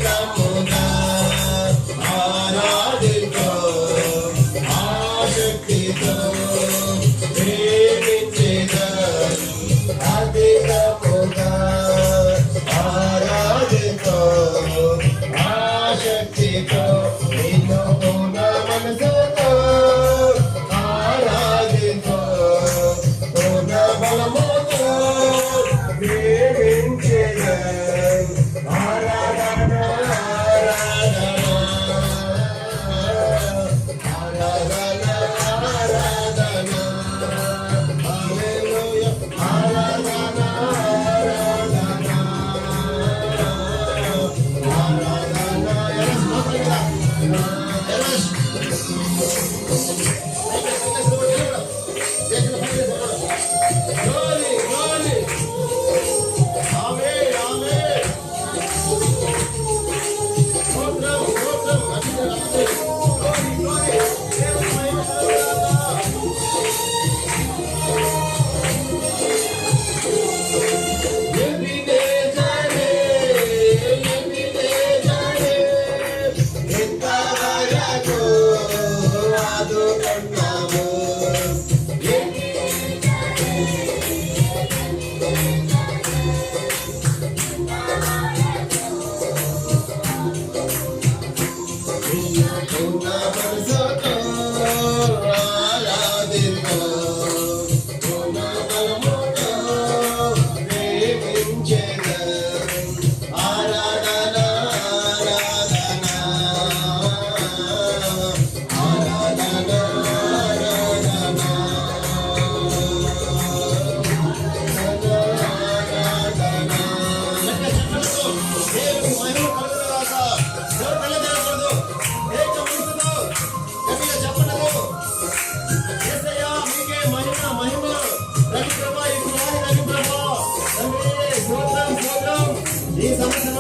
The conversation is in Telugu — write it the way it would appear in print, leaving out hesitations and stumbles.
అధికముగా ఆరాధించు ఆసక్తితో ప్రేమించెదను అధికముగా ఆరాధించు ఆసక్తితో నిన్ను పూర్ణ మనసుతో ఆరాధించు పూర్ణ బలముతో ప్రేమించెదను ఆరాధన ఆరాధన ఆరాధన హల్లెలూయా ఆరాధన ఆరాధన glory glory amen amen స్తోత్రం స్తోత్రం glory glory దేవుని మహిమ కలుగుగాక every day jare ఎంతవరకు ఆదుకున్నావు పూర్ణ మనసుతో ఆరాధించు పూర్ణ బలముతో ప్రేమించెదను ఆరాధన ఆరాధన ఆరాధన దేవుని మహిమ కలుగుగాక దేవుని కలగకూడదు ఏకముందును గట్టిగా చెప్పండి యేసయ్యా మీకే మహిమ మహిమ రవి ప్రభా ఈ రవి ప్రభా తండ్రి స్తోత్రం స్తోత్రం ఈ సమస్య